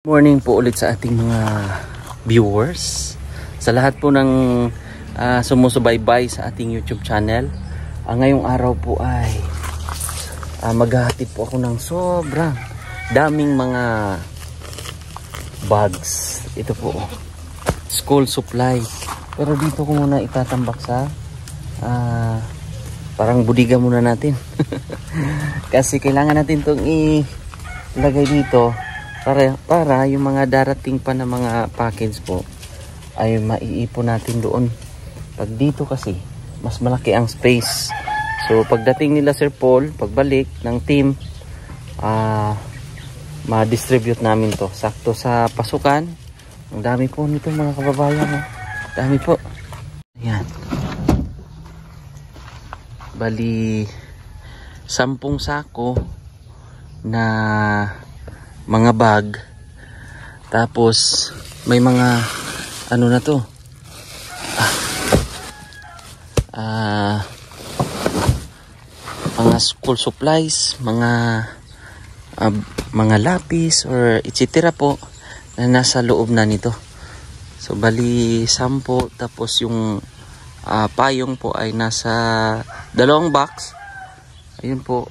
Morning po ulit sa ating mga viewers, sa lahat po ng sumusubaybay sa ating YouTube channel. Ngayong araw po ay maghahatid po ako ng sobrang daming mga bags. Ito po, school supply. Pero dito ko muna itatambak sa parang budiga muna natin. Kasi kailangan natin itong ilagay dito para yung mga darating pa na mga package po ay maiipon natin doon. Pag dito kasi mas malaki ang space, so pagdating nila Sir Paul, pagbalik ng team, ma-distribute namin to sakto sa pasukan. Ang dami po nito mga kababayan, dami po. Ayan, bali 10 sako na mga bag, tapos may mga ano na to, mga school supplies, mga lapis or etc. po na nasa loob na nito. So bali 10, tapos yung payong po ay nasa 2 box. Ayun po,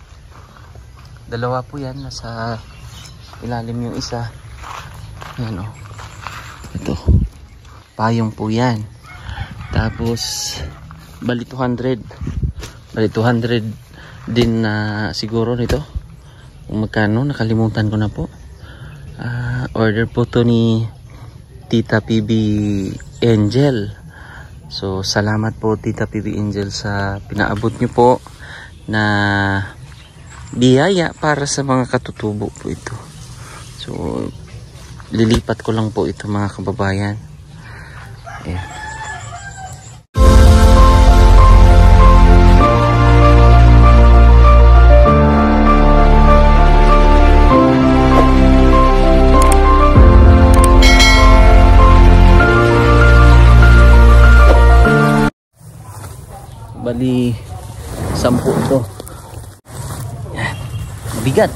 2 po yan, nasa ilalim yung isa. Ayan o, ito payong po yan. Tapos bali 200 din na siguro nito, kung magkano nakalimutan ko na po. Order po to ni Tita PB Angel. So salamat po Tita PB Angel sa pinaabot nyo po na biyaya para sa mga katutubo po ito. So lilipat ko lang po ito mga kababayan. Ayan. Bali 10 ito. Ayan. Bigat.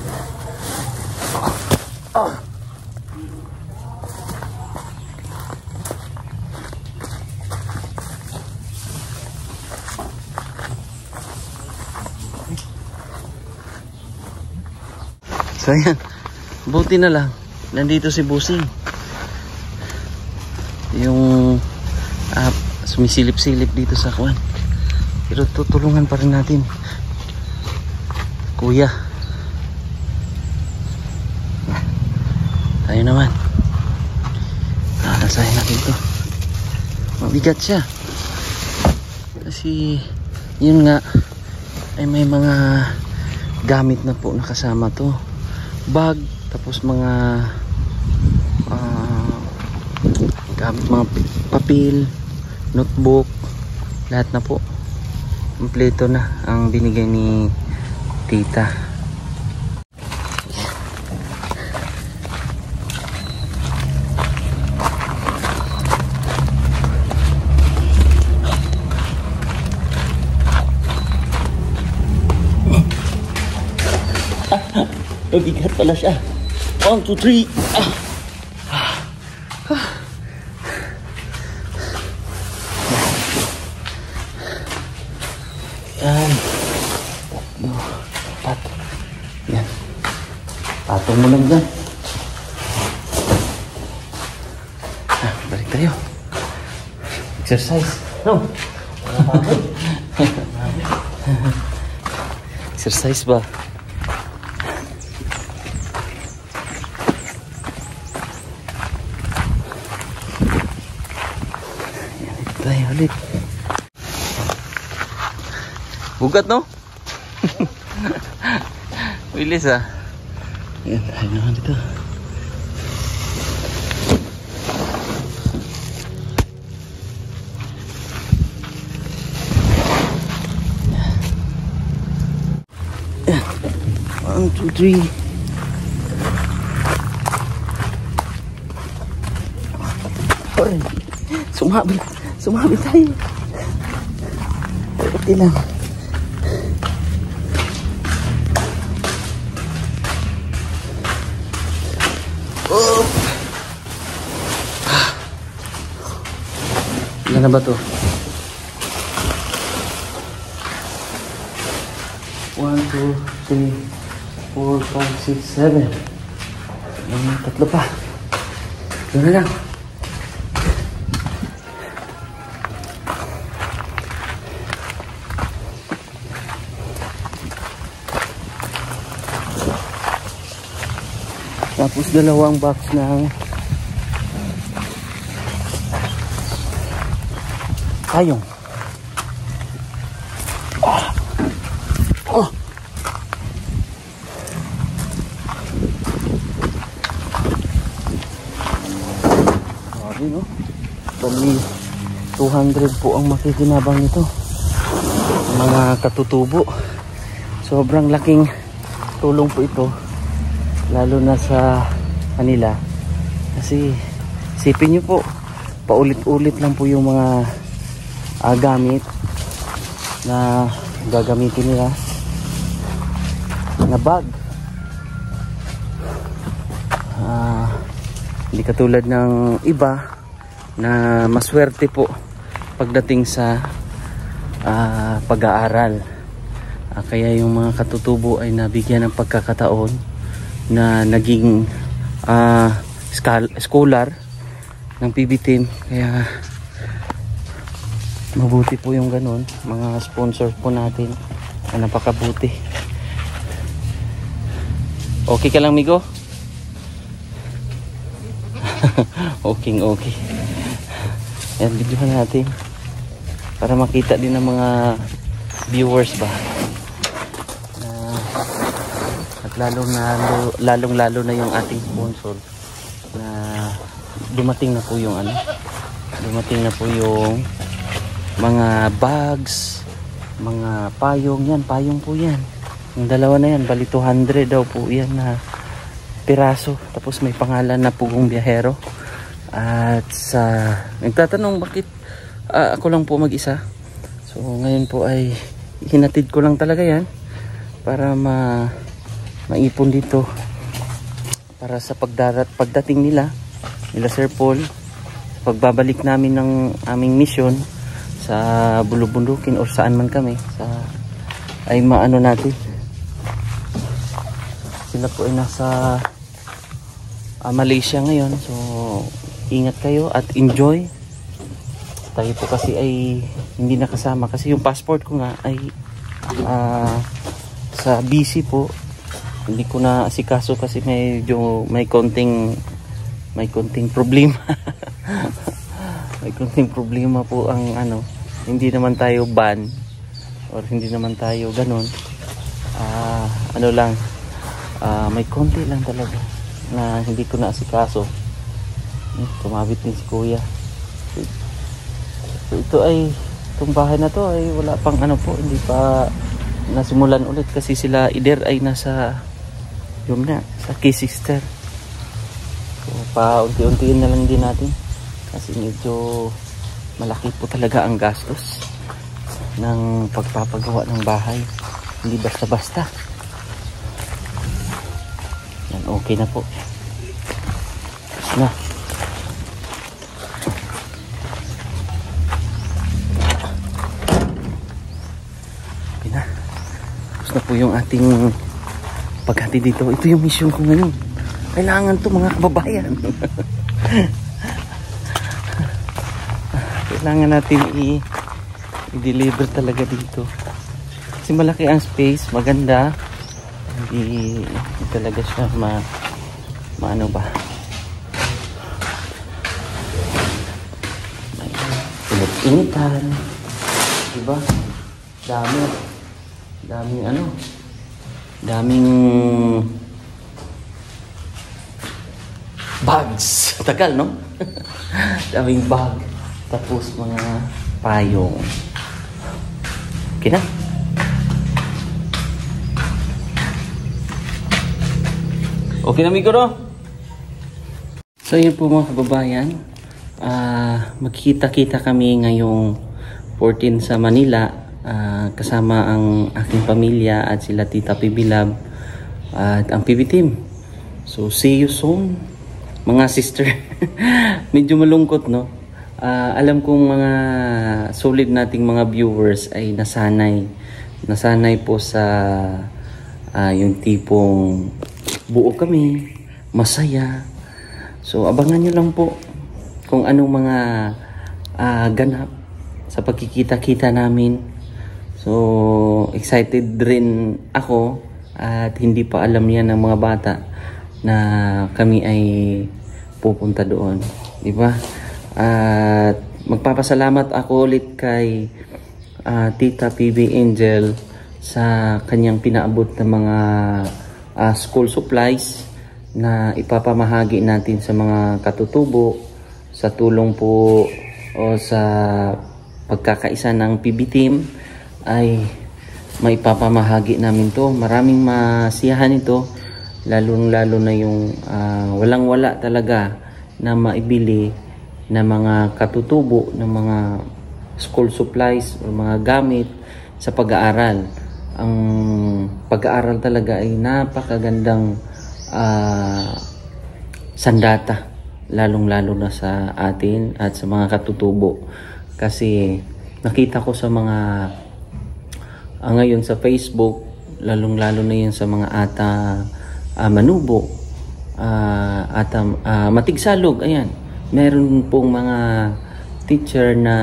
So ayan, buti na lang nandito si Busing, yung sumisilip-silip dito sa kwan. Pero tutulungan pa rin natin kuya. Tayo naman, nasahin natin to. Mabigat siya kasi yun nga ay may mga gamit na po nakasama to, bag, tapos mga gamit, mga papel, notebook, lahat na po kompleto na ang binigay ni tita. Mabigat pala siya. 1, 2, 3. Yan. 4. Yan. Patong mo lang dyan. Balik tayo. Exercise. No. Exercise ba? Tayo ulit. Bugat no? Bilis ah. Yan, tayo naman dito. Yan. 1, 2, 3. Hoy, sumabit tayo. Pati lang. Oh. Ano na ba to? 1, 2, 3, 4, 5, 6, 7. Tatlo pa. Ito na lang. Tapos dalawang box ng payong. Oh. Sabi no? Bali 200 po ang makikinabang nito. Mga katutubo. Sobrang laking tulong po ito. Lalo na sa kanila. Kasi isipin nyo po, paulit-ulit lang po yung mga gamit na gagamitin nila na bag. Hindi katulad ng iba na maswerte po pagdating sa pag-aaral. Kaya yung mga katutubo ay nabigyan ng pagkakataon na naging scholar ng PB team. Kaya mabuti po yung ganun. Mga sponsor po natin na napakabuti. Okay ka lang, Migo? Okay. Ayan, videohan natin para makita din ng mga viewers ba. At lalong-lalo na yung ating sponsor na dumating na po yung dumating na po yung mga bags, mga payong. Yan, payong po yan. Yung dalawa na yan, bali 200 daw po yan na piraso. Tapos may pangalan na Pugong Biyahero. At sa nagtatanong bakit ako lang po mag-isa. So ngayon po ay hinatid ko lang talaga yan para maipon dito para sa pagdating nila Sir Paul, pagbabalik namin ng aming mission sa bulubundukin o saan man kami ay maano natin. Sila po ay nasa Malaysia ngayon, so ingat kayo at enjoy. Tayo po kasi ay hindi nakasama kasi yung passport ko nga ay sa BC po. Hindi ko na asikaso kasi medyo may konting problema. May konting problema po ang hindi naman tayo ban or hindi naman tayo ganun. May konti lang talaga na hindi ko na asikaso. Tumabit din si Kuya. So ito ay itong bahay na to ay wala pang hindi pa nasimulan ulit kasi sila Ider ay nasa sa K-Sister. So paunti-untiin na lang din natin kasi medyo malaki po talaga ang gastos ng pagpapagawa ng bahay. Hindi basta-basta. Yan, okay na po. Tapos na. Okay na. Tapos na po yung ating paghati dito. Ito yung mission ko ngayon. Kailangan to mga kababayan. Kailangan natin i-deliver talaga dito. Kasi malaki ang space, maganda. Hindi talaga siya maano ba. Init-initan. Diba? Daming bags. Tagal, no? Daming bag. Tapos mga payong. Okay na? Okay na, Migo, no? So, yun po mga kababayan. Magkita-kita kami ngayong 14 sa Manila. Kasama ang aking pamilya at sila Tita PB Lab at ang PB team. So see you soon mga sister. Medyo malungkot, no? Alam kong mga solid nating mga viewers ay nasanay po sa yung tipong buo kami, masaya. So abangan nyo lang po kung anong mga ganap sa pagkikita-kita namin. So excited rin ako at hindi pa alam yan ng mga bata na kami ay pupunta doon, di ba? At magpapasalamat ako ulit kay Tita PB Angel sa kanyang pinaabot ng mga school supplies na ipapamahagi natin sa mga katutubo sa tulong po o sa pagkakaisa ng PB team ay maipapamahagi namin to. Maraming masiyahan ito, lalo na yung walang-wala talaga na maibili na mga katutubo ng mga school supplies o mga gamit sa pag-aaral. Ang pag-aaral talaga ay napakagandang sandata, lalong-lalo na sa atin at sa mga katutubo. Kasi nakita ko sa mga ngayon sa Facebook, lalong-lalo na yun sa mga manubo, matigsalog, ayan. Meron pong mga teacher na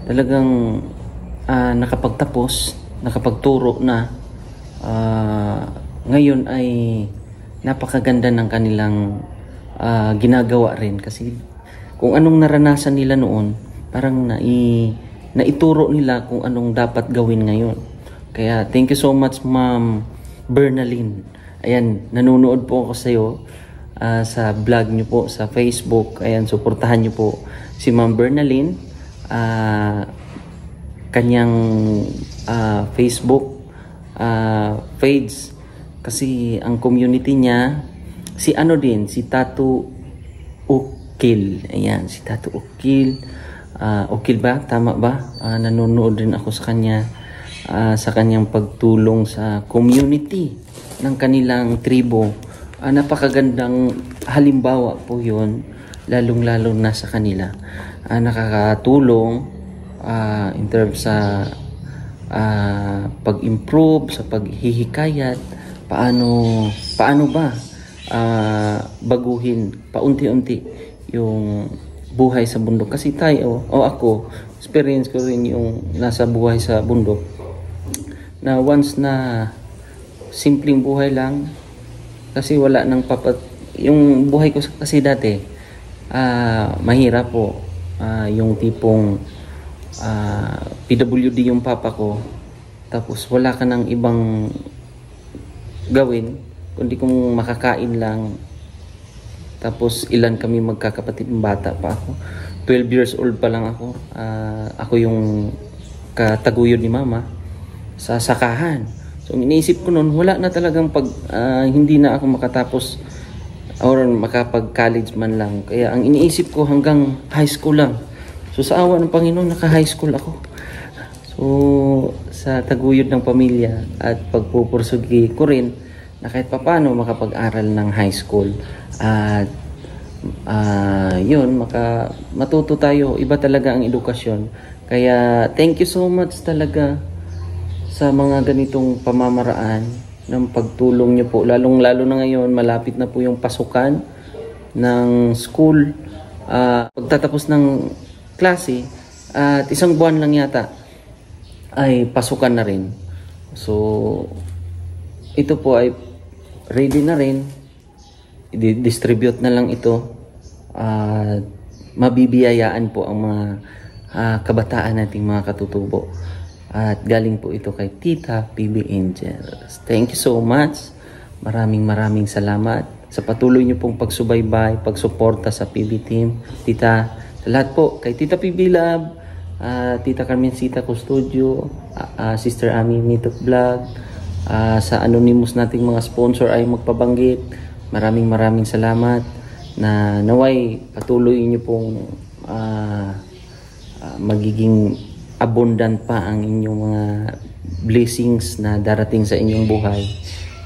talagang nakapagtapos, nakapagturo na. Ngayon ay napakaganda ng kanilang ginagawa rin. Kasi kung anong naranasan nila noon, parang naituro nila kung anong dapat gawin ngayon. Kaya thank you so much, Ma'am Bernaline. Ayan, nanonood po ako sa iyo. Sa vlog nyo po sa Facebook. Ayan, suportahan nyo po si Ma'am Bernaline, kanyang Facebook page, kasi ang community niya si Tatu Ukil. Ayan, si Tatu Ukil. Ukil ba? Tama ba? Nanonood din ako sa kanya sa kanyang pagtulong sa community ng kanilang tribo. Napakagandang halimbawa po yun, lalong-lalo na sa kanila. Nakakatulong in terms sa pag-improve, sa paghihikayat, paano ba baguhin paunti-unti yung buhay sa bundok. Kasi tayo, o ako, experience ko rin yung nasa buhay sa bundok, na once na simpleng buhay lang, kasi wala nang yung buhay ko kasi dati mahirap po, yung tipong PWD yung papa ko, tapos wala ka ng ibang gawin kundi kung makakain lang. Tapos ilan kami magkakapatid, bata pa ako, 12 years old pa lang ako. Ako yung kataguyod ni mama sa sakahan. So iniisip ko noon, wala na talagang hindi na ako makatapos or makapag-college man lang. Kaya ang iniisip ko hanggang high school lang. So sa awa ng Panginoon, naka-high school ako. So sa taguyod ng pamilya at pagpupursugi ko rin na kahit papano makapag-aral ng high school. At yun, matuto tayo. Iba talaga ang edukasyon. Kaya thank you so much talaga sa mga ganitong pamamaraan ng pagtulong nyo po. Lalong-lalo na ngayon, malapit na po yung pasukan ng school. Pagtatapos ng klase, at isang buwan lang yata, ay pasukan na rin. So, ito po ay ready na rin. I-distribute na lang ito. Mabibiyayaan po ang mga kabataan nating mga katutubo. At galing po ito kay Tita PB Angel. Thank you so much. Maraming salamat sa patuloy niyo pong pagsubaybay, pagsuporta sa PB team. Tita, sa lahat po, kay Tita PB Lab, Tita Carmencita Custodio, Sister Ami Mitok Vlog, sa anonymous nating mga sponsor ay magpabanggit. Maraming salamat na naway patuloy niyo pong magiging abundant pa ang inyong mga blessings na darating sa inyong buhay.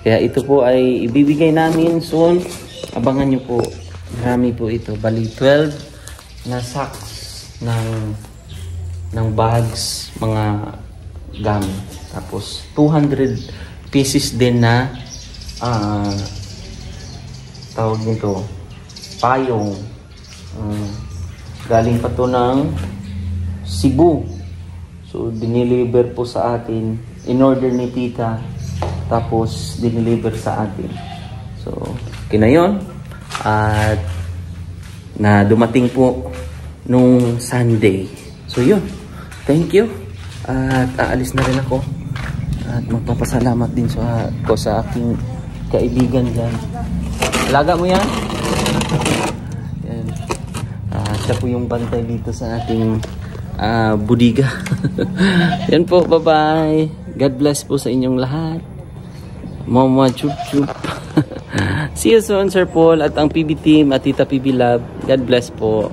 Kaya ito po ay ibibigay namin soon. Abangan nyo po. Marami po ito. Bali 12 na sacks ng bags, mga gamit. Tapos 200 pieces din na tawag nito, payong. Galing pa to ng Cebu. So dineliver po sa atin, in order ni tita, tapos dineliver sa atin. So kinayon, at na dumating po nung Sunday. So yun, thank you. At aalis na rin ako. At magpapasalamat din sa aking kaibigan dyan. Alaga mo yan? Yan. Siya po yung bantay dito sa ating budiga. Yan po, bye-bye. God bless po sa inyong lahat. Mama chup chup. See you soon, Sir Paul, at ang PB team at Tita PB Love. God bless po.